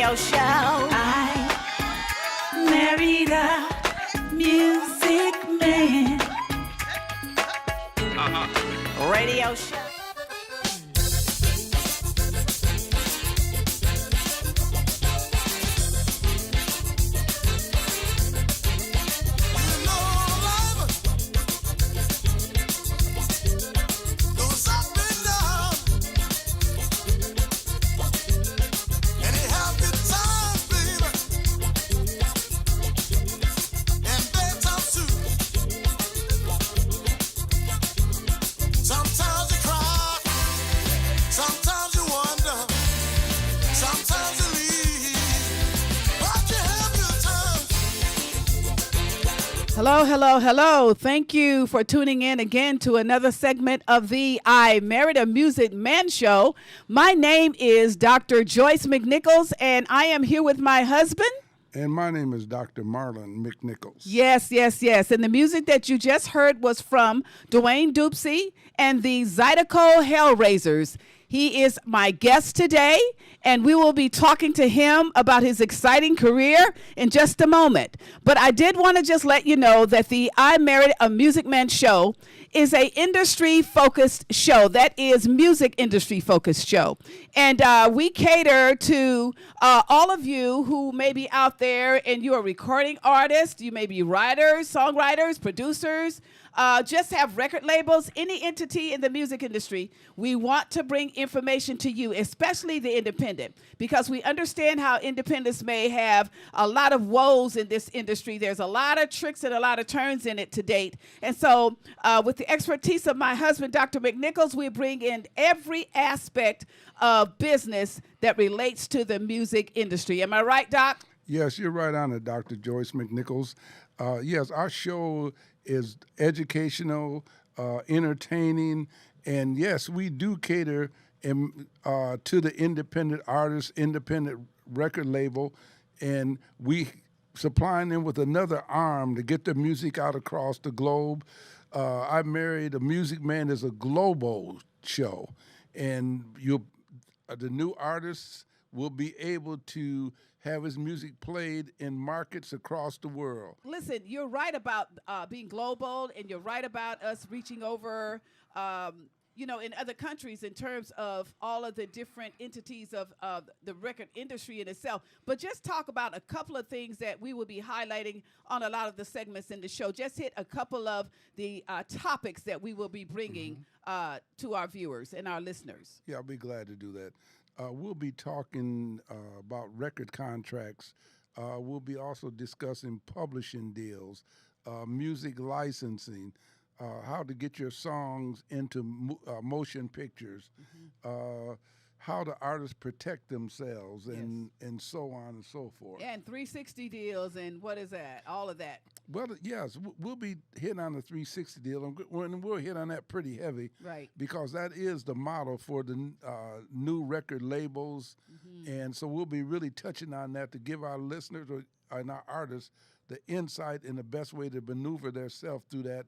radio show. I married a music man. Radio show. Hello, hello, hello. Thank you for tuning in again to another segment of the I Married a Music Man show. My name is Dr. Joyce McNichols, and I am here with my husband. And my name is Dr. Marlon McNichols. Yes, yes, yes. And the music that you just heard was from Dwayne Dopsie and the Zydeco Hellraisers. He is my guest today, and we will be talking to him about his exciting career in just a moment. But I did want to just let you know that the I Married a Music Man show is a industry-focused show. That is music industry-focused show. And we cater to all of you who may be out there and you are recording artists, you may be writers, songwriters, producers, just have record labels, any entity in the music industry. We want to bring information to you, especially the independent, because we understand how independents may have a lot of woes in this industry. There's a lot of tricks and a lot of turns in it to date. And so with the expertise of my husband, Dr. McNichols, we bring in every aspect of business that relates to the music industry. Am I right, Doc? Yes, you're right on it, Dr. Joyce McNichols. Yes, our show is educational, entertaining, and yes, we do cater to the independent artist, independent record label, and we supplying them with another arm to get the music out across the globe. I Married a Music Man is a global show, and the new artists will be able to have his music played in markets across the world. Listen, you're right about being global, and you're right about us reaching over, in other countries in terms of all of the different entities of the record industry in itself. But just talk about a couple of things that we will be highlighting on a lot of the segments in the show. Just hit a couple of the topics that we will be bringing to our viewers and our listeners. Yeah, I'll be glad to do that. We'll be talking about record contracts. We'll be also discussing publishing deals, music licensing, how to get your songs into motion pictures, how the artists protect themselves, and so on and so forth. And 360 deals, and what is that? All of that. Well, yes, we'll be hitting on the 360 deal, and we'll hit on that pretty heavy, right? Because that is the model for the new record labels, and so we'll be really touching on that to give our listeners and our artists the insight and the best way to maneuver themselves through that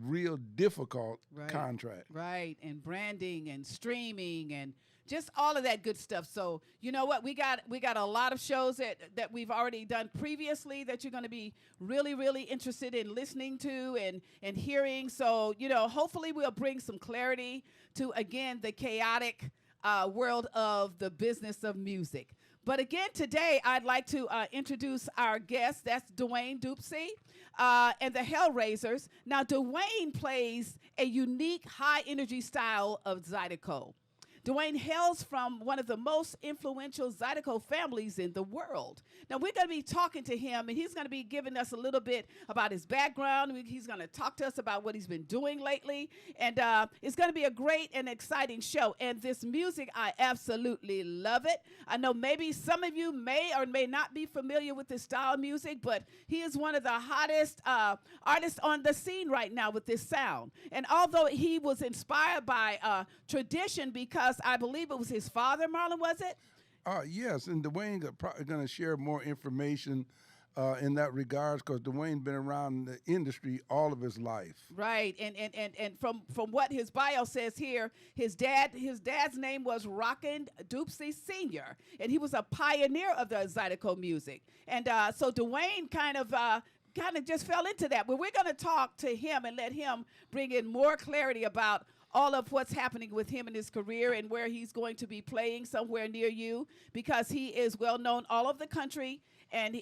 real difficult contract. Right, and branding and streaming and just all of that good stuff. So you know what, we got a lot of shows that we've already done previously that you're going to be really, really interested in listening to and hearing. So hopefully we'll bring some clarity to, again, the chaotic world of the business of music. But again, today I'd like to introduce our guest. That's Dwayne Dopsie and the Hellraisers. Now, Dwayne plays a unique high-energy style of Zydeco. Dwayne hails from one of the most influential Zydeco families in the world. Now, we're going to be talking to him, and he's going to be giving us a little bit about his background. He's going to talk to us about what he's been doing lately, and it's going to be a great and exciting show. And this music, I absolutely love it. I know maybe some of you may or may not be familiar with this style of music, but he is one of the hottest artists on the scene right now with this sound. And although he was inspired by tradition, because I believe it was his father, Marlon, was it? Yes, and Dwayne is probably going to share more information in that regards because Dwayne been around the industry all of his life. Right, and from what his bio says here, his dad's name was Rockin' Dopsie Sr., and he was a pioneer of the Zydeco music, and so Dwayne kind of just fell into that. But we're going to talk to him and let him bring in more clarity about all of what's happening with him in his career and where he's going to be playing somewhere near you, because he is well known all over the country. And,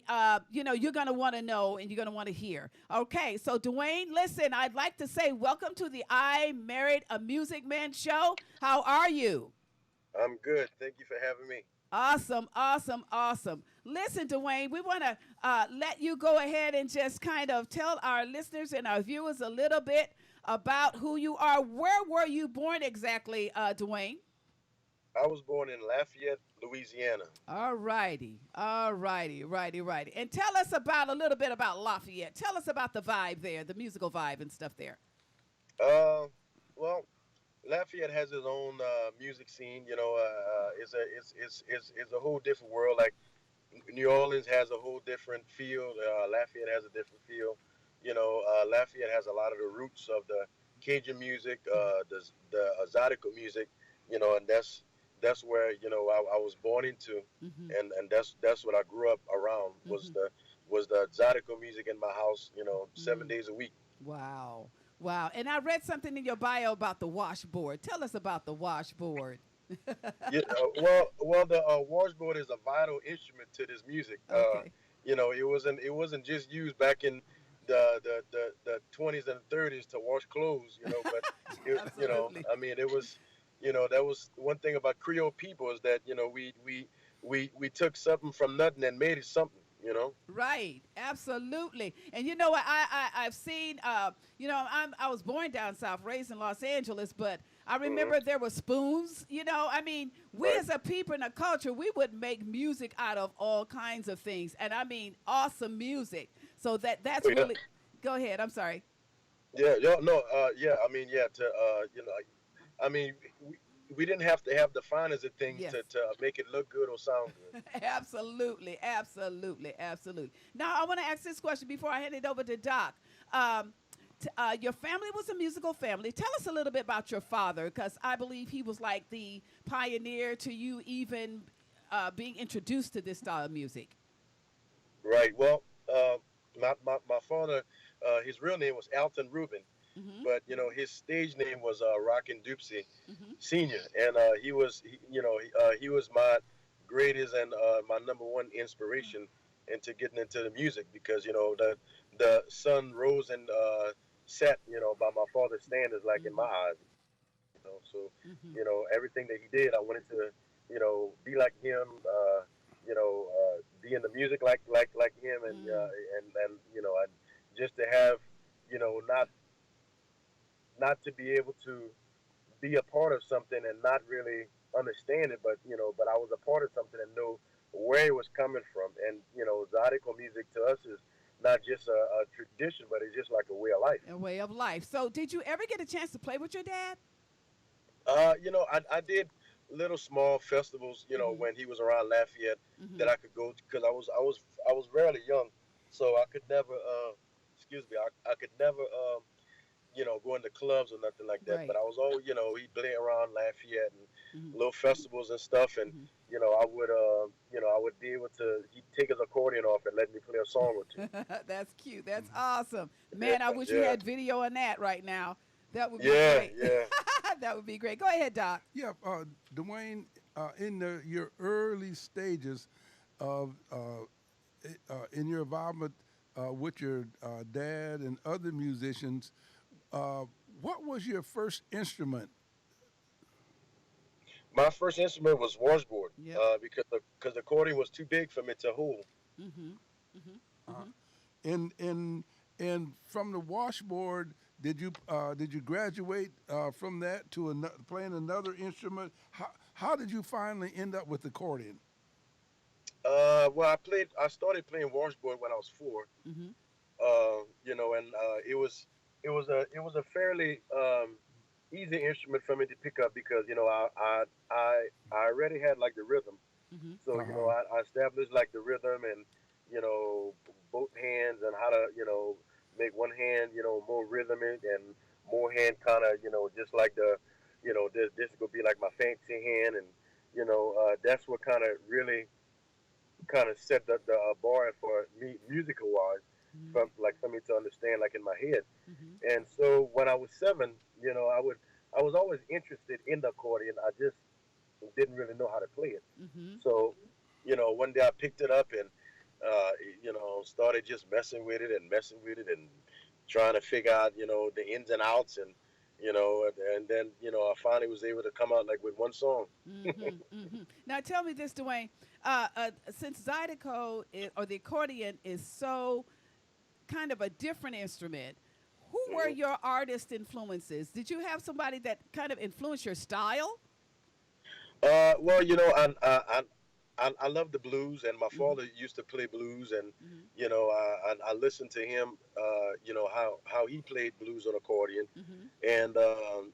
you're going to want to know and you're going to want to hear. Okay, so Dwayne, listen, I'd like to say welcome to the I Married a Music Man show. How are you? I'm good. Thank you for having me. Awesome, awesome, awesome. Listen, Dwayne, we want to let you go ahead and just kind of tell our listeners and our viewers a little bit about who you are. Where were you born exactly, Dwayne? I was born in Lafayette, Louisiana. All righty. Righty. And tell us a little bit about Lafayette. Tell us about the vibe there, the musical vibe and stuff there. Well, Lafayette has its own music scene. It's a whole different world. Like New Orleans has a whole different feel. Lafayette has a different feel. Lafayette has a lot of the roots of the Cajun music, the Zydeco music. And that's where I was born into, and that's what I grew up around was the Zydeco music in my house. 7 days a week. Wow. And I read something in your bio about the washboard. Tell us about the washboard. Well, the washboard is a vital instrument to this music. Okay. It wasn't just used back in the 20s and 30s to wash clothes. But it was. That was one thing about Creole people is that we took something from nothing and made it something. Right, absolutely. And you know what? I've seen. I was born down south, raised in Los Angeles, but I remember there were spoons. We Right. as a people in a culture, we would make music out of all kinds of things, and awesome music. So that's Oh, yeah. really. Go ahead. I'm sorry. Yeah, no, we didn't have to have the finest of things Yes. to make it look good or sound good. Absolutely. Now, I want to ask this question before I hand it over to Doc. Your family was a musical family. Tell us a little bit about your father, because I believe he was like the pioneer to you even being introduced to this style of music. Right. Well, my father, his real name was Alton Rubin, but his stage name was Rockin' Dopsie Senior, and he was my greatest and my number one inspiration into getting into the music, because the sun rose and set by my father's standards, like in my eyes. So everything that he did, I wanted to be like him. Be in the music like him, and just to have not to be able to be a part of something and not really understand it, but I was a part of something and know where it was coming from. And Zydeco music to us is not just a tradition, but it's just like a way of life. A way of life. So did you ever get a chance to play with your dad? I did little small festivals, when he was around Lafayette, that I could go to, because I was fairly young, so I could never, I could never, go into clubs or nothing like that. Right. But I was always, he'd play around Lafayette and little festivals and stuff, and I would be able to. He'd take his accordion off and let me play a song or two. That's cute. That's awesome. Man, I wish we Yeah. had video on that right now. That would be Yeah, great. yeah. That would be great. Go ahead, Doc. Yeah, Dwayne, in your early stages of in your involvement with your dad and other musicians, what was your first instrument? My first instrument was washboard, Yep. because the accordion was too big for me to hold. And from the washboard, did you graduate from that to playing another instrument? How did you finally end up with accordion? Well, I started playing washboard when I was 4. And it was a fairly easy instrument for me to pick up, because I already had like the rhythm. So I established like the rhythm, and you know, both hands and how to, make one hand, more rhythmic and more hand kind of, just like this could be like my fancy hand. And, that's what kind of really kind of set the bar for me musical wise, Mm-hmm. from like for me to understand like in my head. Mm-hmm. And so when I was 7, I was always interested in the accordion. I just didn't really know how to play it. Mm-hmm. So, one day I picked it up and started just messing with it and messing with it and trying to figure out, the ins and outs. And and then I finally was able to come out like with one song. Mm-hmm. Mm-hmm. Now tell me this, Dwayne. Since Zydeco or the accordion is so kind of a different instrument, who were Hmm. your artist influences? Did you have somebody that kind of influenced your style? Well, I love the blues, and my Mm-hmm. father used to play blues, and Mm-hmm. I listened to him, how he played blues on accordion, Mm-hmm. and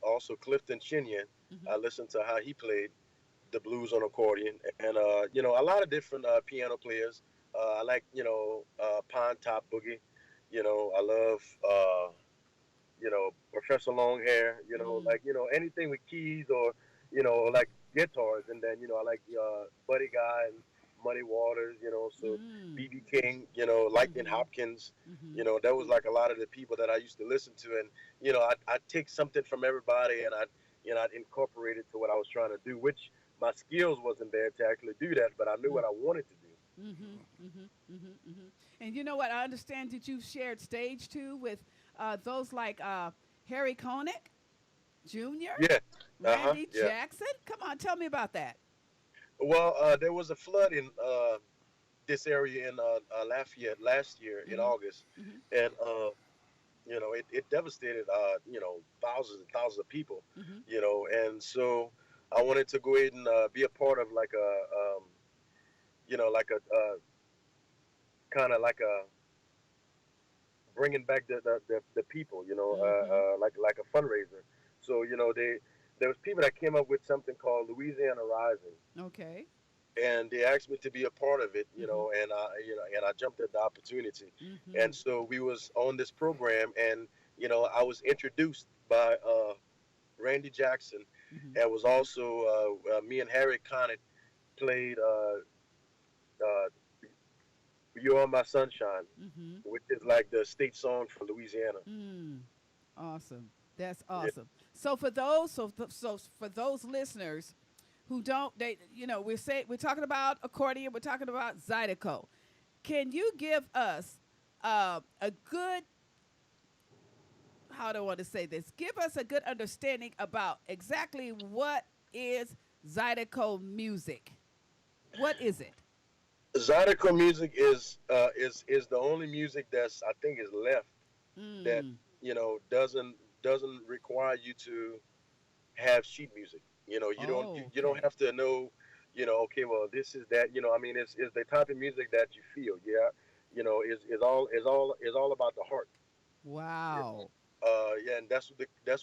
also Clifton Chinian. Mm-hmm. I listened to how he played the blues on accordion, and a lot of different piano players. I like Pine Top Boogie. I love Professor Longhair. Mm. Like anything with keys or like guitars, and then I like Buddy Guy and Muddy Waters. So Mm. BB King. Lightning Mm-hmm. Hopkins. Mm-hmm. That was like a lot of the people that I used to listen to, and I take something from everybody, and I'd incorporate it to what I was trying to do, which my skills wasn't there to actually do that, but I knew what I wanted to do. Mm-hmm. Mm-hmm. Mm-hmm. Mm-hmm. And you know what? I understand that you've shared stage too with those like Harry Connick Jr., Yeah. Uh huh. Randy Yeah. Jackson. Come on, tell me about that. Well, there was a flood in this area in Lafayette last year in Mm-hmm. August, Mm-hmm. and it devastated thousands and thousands of people, Mm-hmm. and so I wanted to go ahead and be a part of like like a kind of like a bringing back the people, Mm-hmm. like a fundraiser. So there was people that came up with something called Louisiana Rising, Okay. and they asked me to be a part of it, Mm-hmm. and I jumped at the opportunity, Mm-hmm. and so we was on this program, and I was introduced by Randy Jackson, Mm-hmm. and was also me and Harry Connick played "You Are My Sunshine," Mm-hmm. which is like the state song for Louisiana. Mm. Awesome. That's Yeah. awesome. So for those listeners who don't, we're talking about accordion, we're talking about Zydeco. Can you give us a good, how do I want to say this? Give us a good understanding about exactly what is Zydeco music. What is it? Zydeco music is the only music that's I think is left that Mm. doesn't require you to have sheet music. Oh, you don't okay. have to know, okay, well this is that. I mean it's the type of music that you feel. Yeah, is all about the heart. You Wow. Yeah, and that's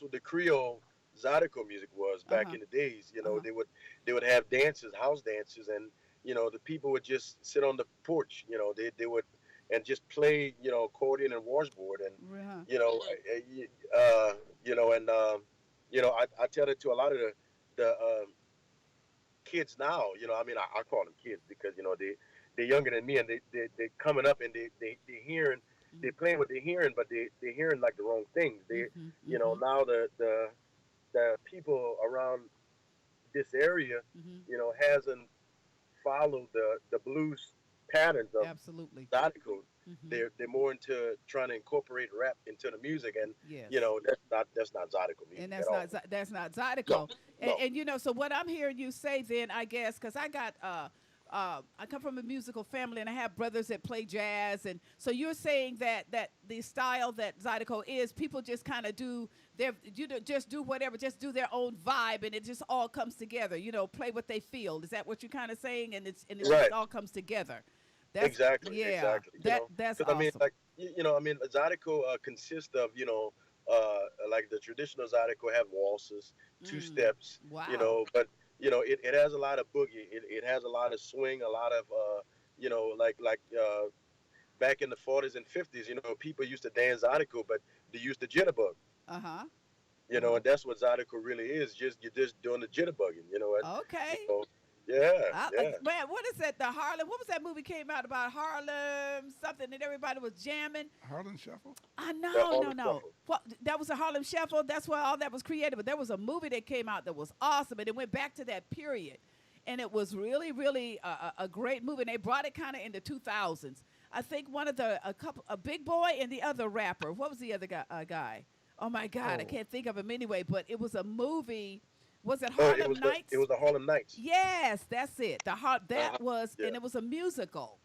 what the Creole Zydeco music was Uh back huh. in the days. Uh huh. They would have dances, house dances, and the people would just sit on the porch. They would and just play accordion and washboard, and Uh-huh. you know and I tell it to a lot of the kids now. I mean I call them kids because they're younger than me, and they coming up, and they hearing, they playing what they're hearing, but they hearing like the wrong things. They Mm-hmm. Mm-hmm. now the people around this area Mm-hmm. hasn't followed the blues patterns of Absolutely. Zydeco. Mm-hmm. They're more into trying to incorporate rap into the music, and Yes. that's not Zydeco And music at all. that's not No, Zydeco. no. And so what I'm hearing you say then, I guess, because I come from a musical family and I have brothers that play jazz, and so you're saying that the style that Zydeco is, people just kind of do their just do whatever, just do their own vibe, and it just all comes together. Play what they feel. Is that what you're kind of saying? And it just Right. all comes together. That's Exactly, yeah. exactly. That's Because I mean, awesome. like I mean, Zydeco consists of like the traditional Zydeco have waltzes, two Mm. steps, Wow. but it has a lot of boogie. It has a lot of swing, a lot of like back in the 40s and 50s, people used to dance Zydeco, but they used the jitterbug. Uh-huh. And that's what Zydeco really is. You're just doing the jitterbugging. Okay. Yeah, yeah. Man, what is that? The Harlem. What was that movie came out about Harlem something that everybody was jamming? Harlem Shuffle? No. What, that was a Harlem Shuffle. That's why all that was created. But there was a movie that came out that was awesome, and it went back to that period, and it was really, really a great movie. And they brought it kind of in the 2000s. I think a Big Boy and the other rapper. What was the other guy? Oh my God, I can't think of him anyway. But it was a movie. Was it Harlem Nights? It was the Harlem Nights. Yes, that's it. That was, yeah. and it was a musical,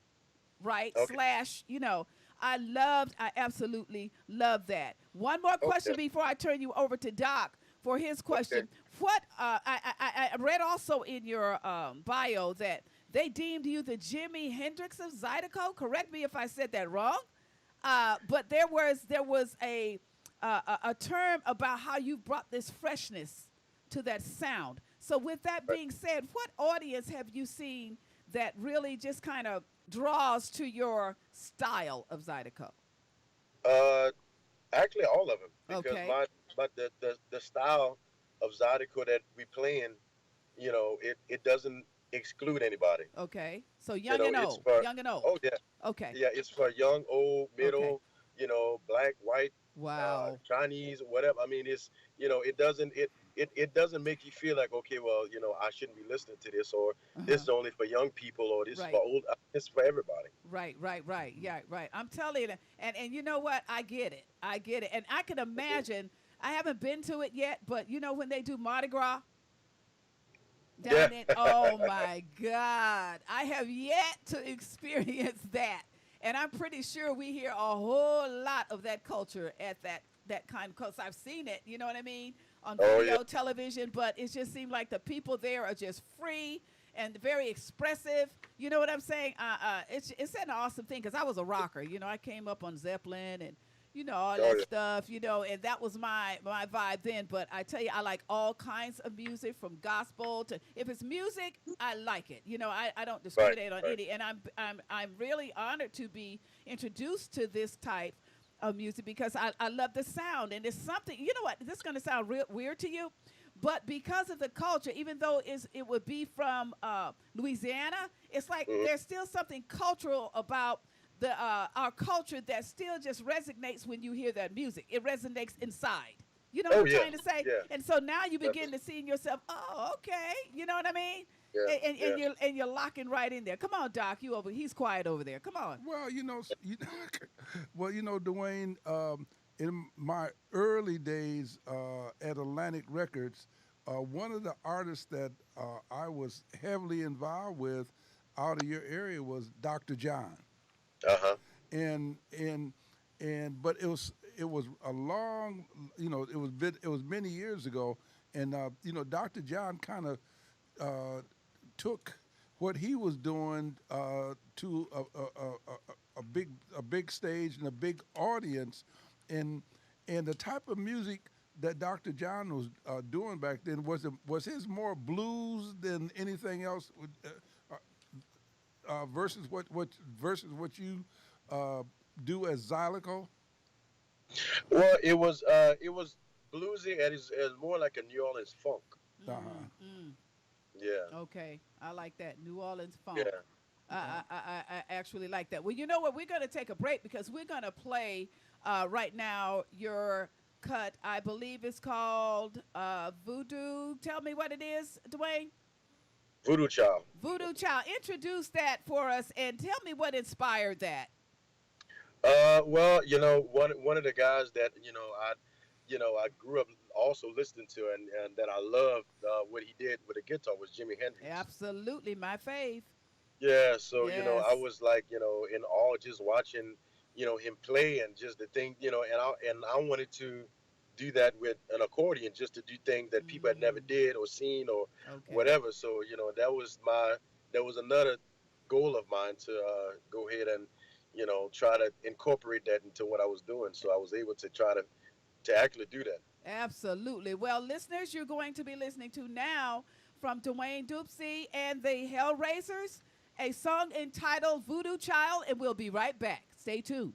right? Okay. / I absolutely love that. One more question before I turn you over to Doc for his question. Okay. What I read also in your bio that they deemed you the Jimi Hendrix of Zydeco. Correct me if I said that wrong. But there was a term about how you brought this freshness to that sound. So with that being said, what audience have you seen that really just kind of draws to your style of Zydeco? Actually, all of them. Because Okay. the style of Zydeco that we playing, it doesn't exclude anybody. Okay. So young and it's old. for- Young and old. Oh yeah, Okay. yeah. It's for young, old, middle, black, white, Wow. Chinese, whatever. I mean, it doesn't make you feel like, okay, well, I shouldn't be listening to this, or this is only for young people, or this is Right. for old. It's for everybody. Right. Yeah, right. I'm telling you, and you know what? I get it, and I can imagine. I haven't been to it yet, but when they do Mardi Gras down in, oh my God, I have yet to experience that, and I'm pretty sure we hear a whole lot of that culture at that kind, because I've seen it. You know what I mean? On video, television, but it just seemed like the people there are just free and very expressive. You know what I'm saying? It's an awesome thing, because I was a rocker. I came up on Zeppelin and all that stuff. And that was my vibe then. But I tell you, I like all kinds of music, from gospel to, if it's music, I like it. I don't discriminate on any. And I'm really honored to be introduced to this type of music, because I love the sound, and it's something, what, this is going to sound real weird to you, but because of the culture, even though it would be from Louisiana, it's like there's still something cultural about our culture that still just resonates when you hear that music. It resonates inside. You know what I'm trying to say? Yeah. And so now you begin to see in yourself, oh, okay, you know what I mean? Yeah. And you're locking right in there. Come on, Doc, he's quiet over there. Come on. Well, Dwayne, in my early days at Atlantic Records, one of the artists that I was heavily involved with out of your area was Dr. John. But it was a long, it was many years ago, and Dr. John kind of took what he was doing to a big stage and a big audience, and the type of music that Dr. John was doing back then was his more blues than anything else, versus what you do as Zydeco. Well, it was bluesy, and it's more like a New Orleans funk. Yeah. Okay, I like that. New Orleans funk. Yeah. I actually like that. Well, you know what? We're going to take a break, because we're going to play right now your cut. I believe it's called Voodoo. Tell me what it is, Dwayne. Voodoo Child. Voodoo Child. Introduce that for us and tell me what inspired that. Well, one of the guys that I grew up also listening to, and that I loved what he did with the guitar, was Jimi Hendrix. Absolutely, my fave. Yeah, so Yes. I was like, in awe just watching, him play, and just the thing, and I wanted to do that with an accordion, just to do things that people had never did or seen or whatever. So that was another goal of mine, to go ahead and try to incorporate that into what I was doing. So I was able to try to actually do that. Absolutely. Well, listeners, you're going to be listening to now from Dwayne Dopsie and the Hellraisers, a song entitled Voodoo Child, and we'll be right back. Stay tuned.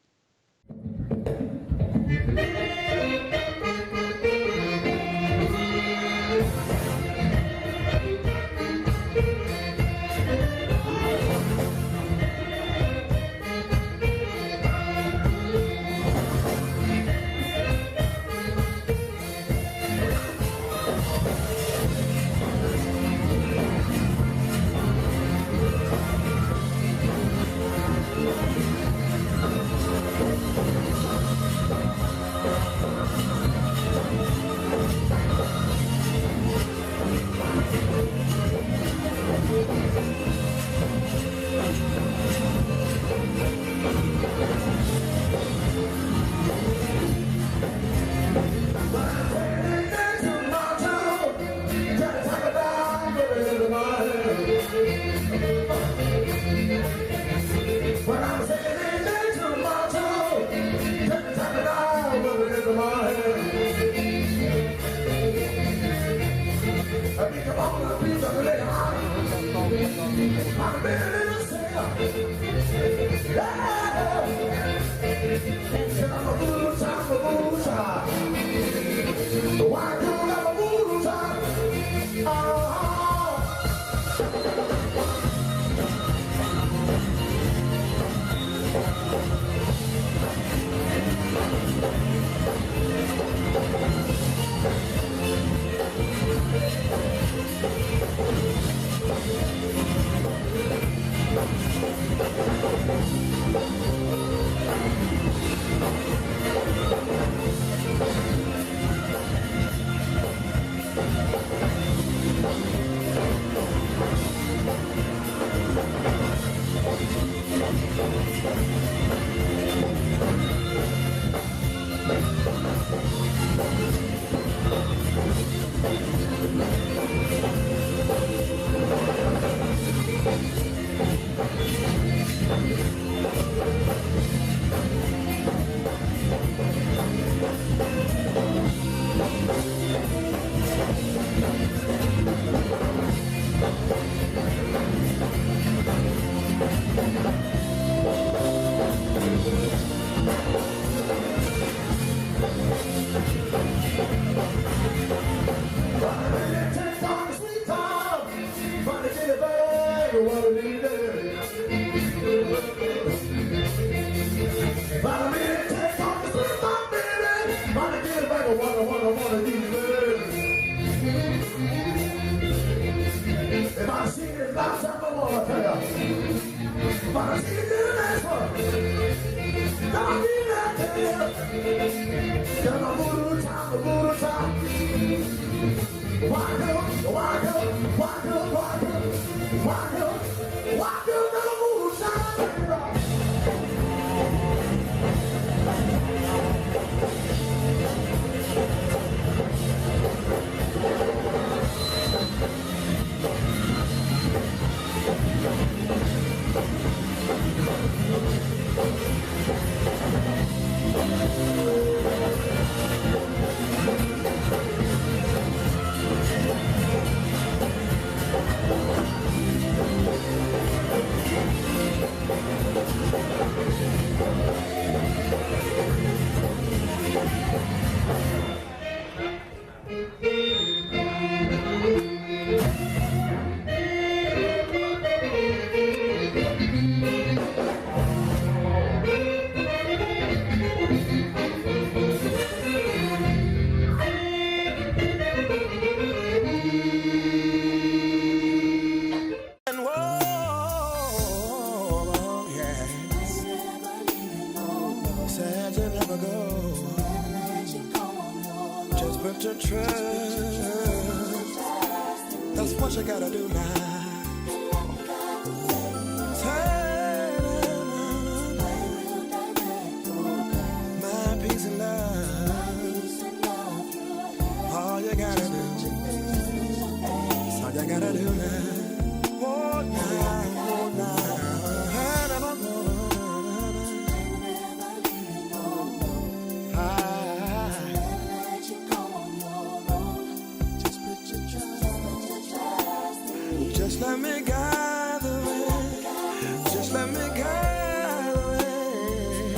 Just let me guide the way. Just let me guide the way.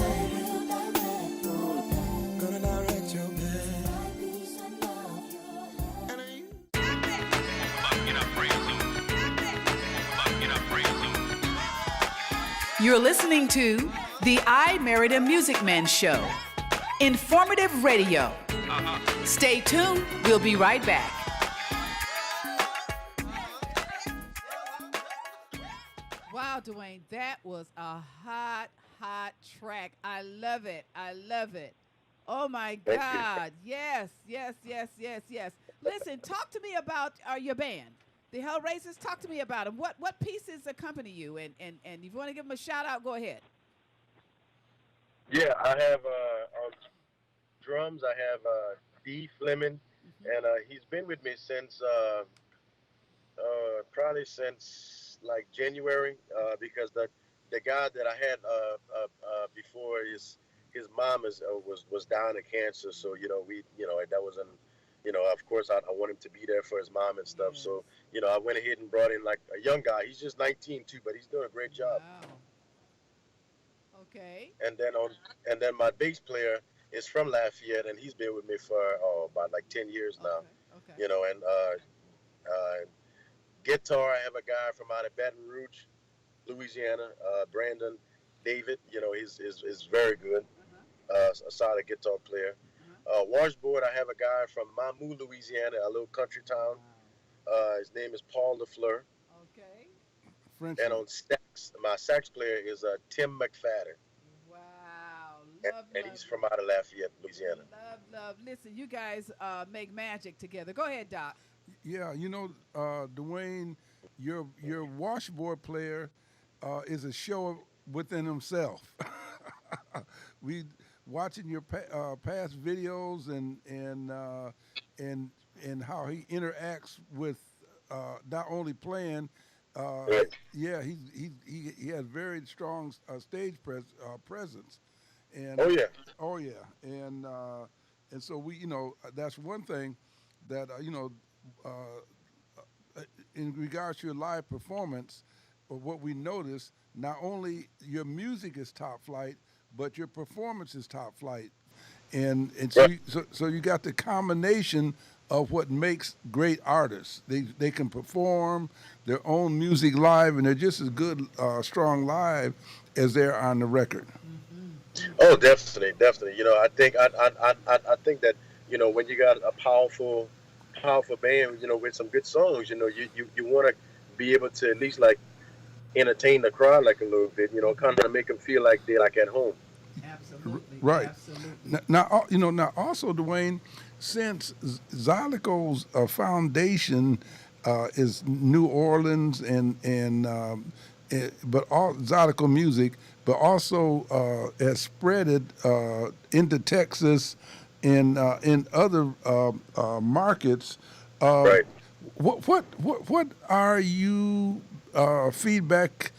You're listening to the I Married a Music Man Show. Informative radio. Stay tuned. We'll be right back. Wow, Dwayne, that was a hot, hot track. I love it. I love it. Oh my Thank you. God. Yes, yes, yes, yes, yes. Listen, talk to me about your band, the Hellraisers. Talk to me about them. What pieces accompany you? And if you want to give them a shout out, go ahead. Yeah, I have on drums. I have D. Fleming, and he's been with me since probably since like January, because the guy that I had before his mom was dying of cancer, so that wasn't, of course I want him to be there for his mom and stuff. So I went ahead and brought in like a young guy. He's just 19 too, but he's doing a great job. Wow. Okay. And then my bass player is from Lafayette, and he's been with me for about like 10 years now. Okay. And guitar, I have a guy from out of Baton Rouge, Louisiana, Brandon David. He's very good, a solid guitar player. Washboard, I have a guy from Mamou, Louisiana, a little country town. His name is Paul LaFleur. Okay. French. And on sax, my sax player is Tim McFadden. Wow. Love, And he's from out of Lafayette, Louisiana. Love. Listen, you guys make magic together. Go ahead, Doc. Yeah, Dwayne, your washboard player is a show within himself. We watching your past videos and how he interacts with not only playing. Right. Yeah, he has very strong stage presence. And Oh yeah. And so we that's one thing that in regards to your live performance, what we notice, not only your music is top flight, but your performance is top flight, and so you got the combination of what makes great artists. They can perform their own music live, and they're just as good strong live as they're on the record. Oh, definitely. I think I think that when you got a powerful band, with some good songs, you want to be able to at least like entertain the crowd like a little bit, kind of make them feel like they're like at home. Absolutely. Right. Absolutely. Now also, Dwayne, since Zydeco's foundation is New Orleans but all Zydeco music, but also has spread it into Texas and in other markets. Right. What are you feedback?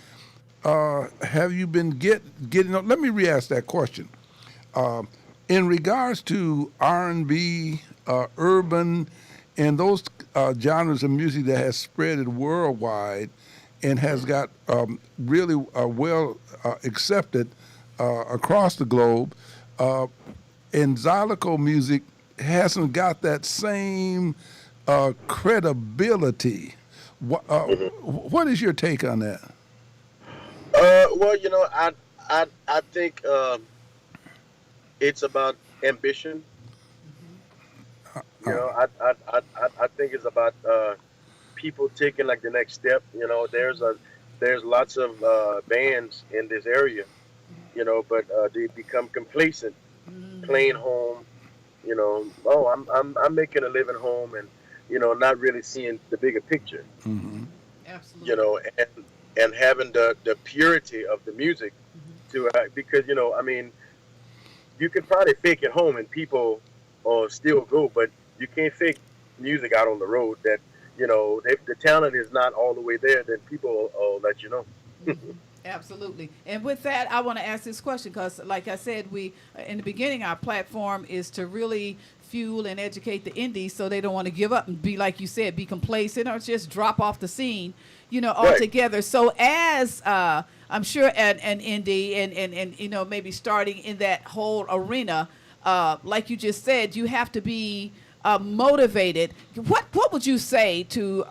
Have you been getting? Let me re-ask that question. In regards to R&B, urban, and those genres of music that has spread it worldwide and has got really well accepted across the globe, and Zydeco music hasn't got that same credibility. What is your take on that? Well, I think it's about ambition. I think it's about people taking like the next step. There's lots of bands in this area, but they become complacent, playing home. I'm making a living home, and not really seeing the bigger picture. Mm-hmm. Absolutely. And having the purity of the music to because you can probably fake at home and people still go, but you can't fake music out on the road. That if the talent is not all the way there, then people will let you know. Absolutely. And with that, I want to ask this question because, like I said, we in the beginning, our platform is to really fuel and educate the indies so they don't want to give up and be, like you said, be complacent or just drop off the scene, altogether. Right. So as I'm sure an indie and maybe starting in that whole arena, like you just said, you have to be motivated. What would you say to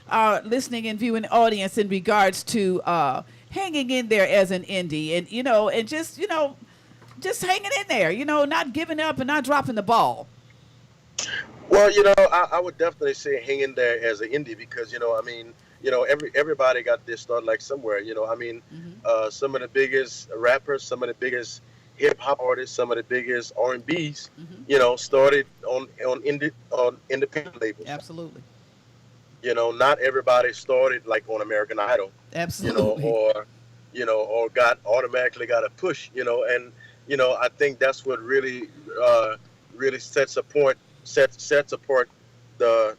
our listening and viewing audience in regards to hanging in there as an indie, and and just hanging in there, not giving up and not dropping the ball? Well, I would definitely say hang in there as an indie because I mean, everybody got this start like somewhere. I mean, some of the biggest rappers, some of the biggest hip hop artists, some of the biggest R&Bs, started on independent labels. Absolutely. Not everybody started like on American Idol. Absolutely. Or automatically got a push. And I think that's what really sets apart the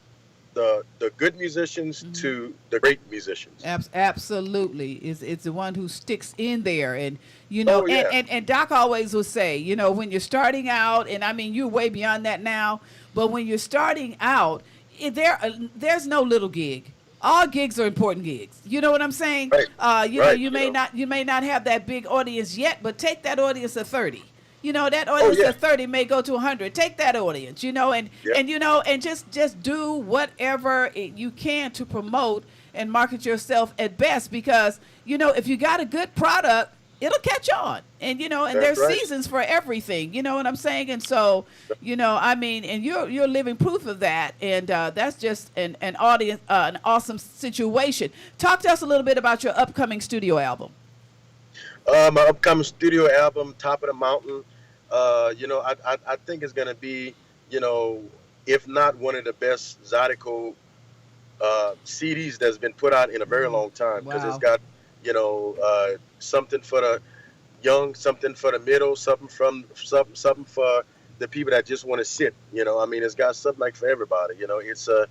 good musicians to the great musicians. Absolutely. It's the one who sticks in there. And, Oh, yeah. and Doc always will say, when you're starting out, and I mean, you're way beyond that now, but when you're starting out, there's no little gig. All gigs are important gigs. You know what I'm saying? Right. You may not have that big audience yet, but take that audience of 30. That audience of 30 may go to 100. Take that audience, and and just do whatever you can to promote and market yourself at best, because if you got a good product, it'll catch on. And and there's seasons for everything. You know what I'm saying? And so, I mean, and you're living proof of that. And that's just an audience, an awesome situation. Talk to us a little bit about your upcoming studio album. My upcoming studio album, Top of the Mountain. I think it's going to be, if not one of the best Zydeco CDs that's been put out in a very long time, because it's got, something for the young, something for the middle, something for the people that just want to sit. I mean, it's got something like for everybody. It's a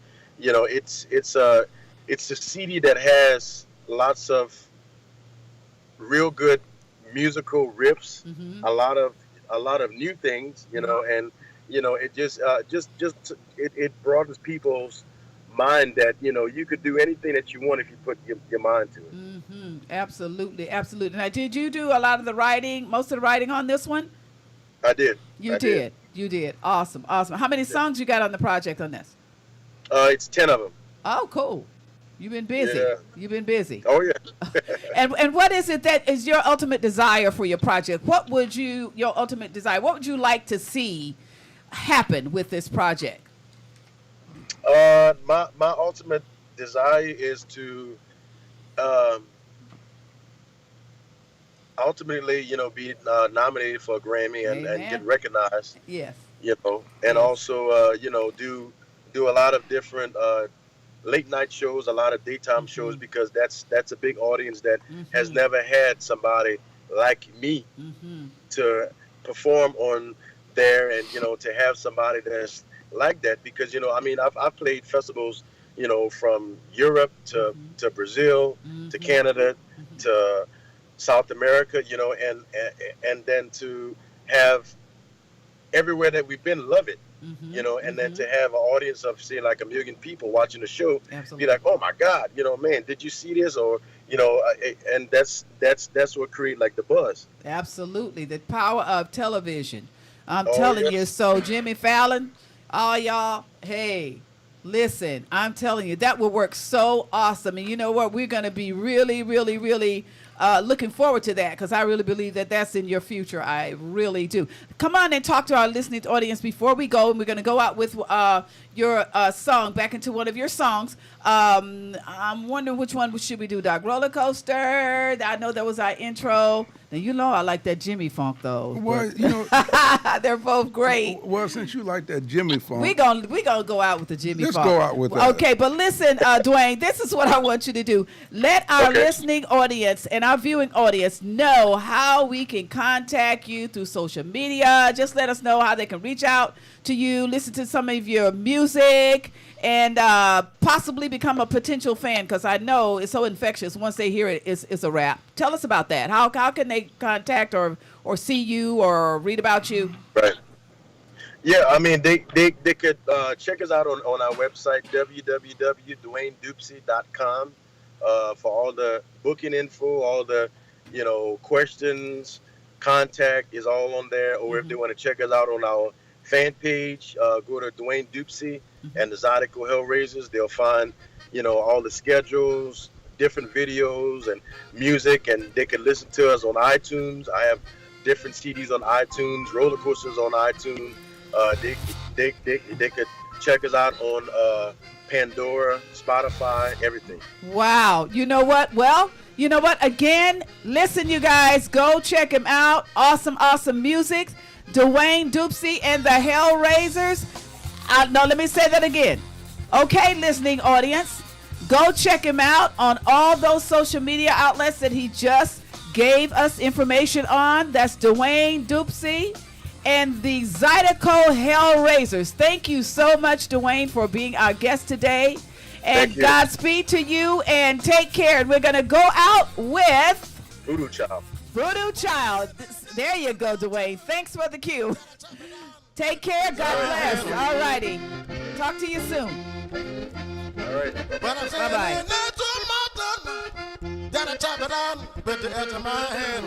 CD that has lots of real good musical riffs, a lot of new things, and it just it broadens people's mind that you could do anything that you want if you put your mind to it. Absolutely. Now, did you do a lot of the writing, most of the writing on this one? I did. You did. Awesome. How many songs you got on the project on this? It's 10 of them. Oh, cool. You've been busy. Yeah. You've been busy. Oh yeah. And what is it that is your ultimate desire for your project? What would you like to see happen with this project? My ultimate desire is to ultimately, be nominated for a Grammy and get recognized. Yes. And also, do a lot of different late night shows, a lot of daytime shows, because that's a big audience that has never had somebody like me to perform on there, and to have somebody that's like that, because I mean, I've played festivals, from Europe to Brazil to Canada to South America, and then to have everywhere that we've been, love it. And then to have an audience of, say, like 1 million people watching the show, be like, oh my God, man, did you see this? Or, and that's what create like the buzz. Absolutely. The power of television. I'm telling you. So Jimmy Fallon, all y'all, hey, listen, I'm telling you, that will work so awesome. And you know what? We're going to be really, really, really looking forward to that, because I really believe that that's in your future. I really do. Come on and talk to our listening audience before we go. And we're going to go out with your song, back into one of your songs. I'm wondering which one should we do, Doc? Roller Coaster. I know that was our intro. Now, I like that Jimmy funk, though. Well, they're both great. Well, since you like that Jimmy funk, we gonna go out with the Jimmy funk. Let's go out with that. Okay, but listen, Dwayne, this is what I want you to do. Let our listening audience and our viewing audience know how we can contact you through social media. Just let us know how they can reach out to you, listen to some of your music, and possibly become a potential fan, because I know it's so infectious. Once they hear it, it's a wrap. Tell us about that. How can they contact or see you or read about you? Right. Yeah, I mean, they could check us out on our website, www.dwaynedopsie.com, for all the booking info, all the, questions, contact is all on there. Or if they want to check us out on our fan page, go to Dwayne Dopsie and the Zydeco Hellraisers. They'll find, all the schedules, different videos and music, and they can listen to us on iTunes. I have different CDs on iTunes, roller coasters on iTunes. They could check us out on Pandora, Spotify, everything. Wow. You know what? Well, you know what? Again, listen, you guys, go check him out. Awesome, awesome music. Dwayne Dopsie and the Hellraisers. No, let me say that again. Okay, listening audience, go check him out on all those social media outlets that he just gave us information on. That's Dwayne Dopsie and the Zydeco Hellraisers. Thank you so much, Dwayne, for being our guest today. And Godspeed to you, and take care. And we're going to go out with Voodoo Child. Voodoo Child. There you go, Dwayne. Thanks for the cue. Take care. God bless. All righty. Talk to you soon. All right. Bye-bye. Then I chop it down with the edge of my hand.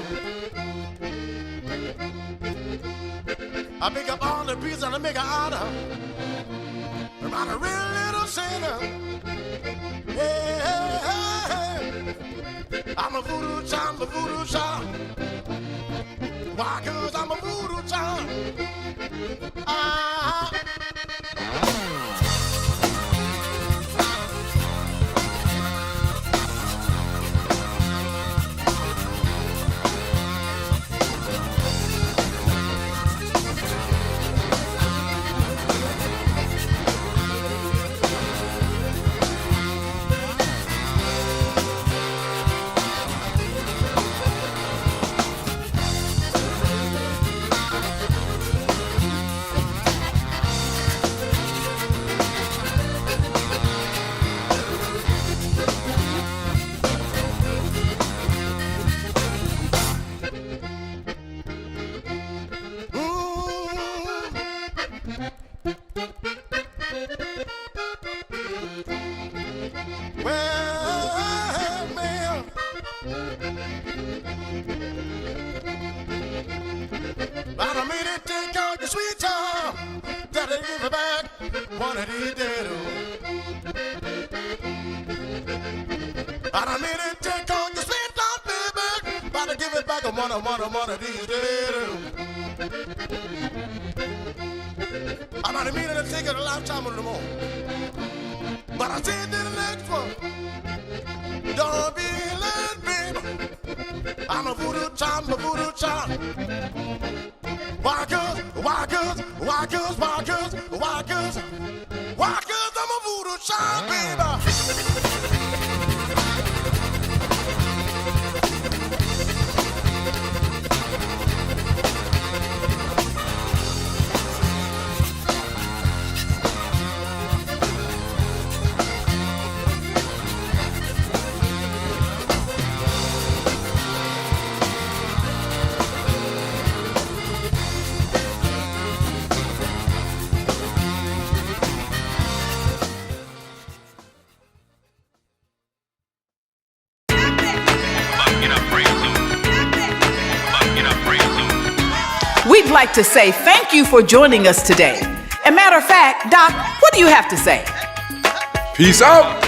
I pick up all the pieces and I make an order about a real little sinner. Hey, hey, hey, hey. I'm a voodoo child, Why? 'Cause I'm a voodoo child. Well, man, I don't mean to take out your sweet time, that they give it back one of these days. I don't mean to take out your sweet time, baby, but to give it back one of these days. I don't mean to take it a lifetime no more. But I said to the next one, don't be late, baby. I'm a voodoo child, Why, 'cause I'm a voodoo child, baby. We'd like to say thank you for joining us today. As a matter of fact, Doc, what do you have to say? Peace out.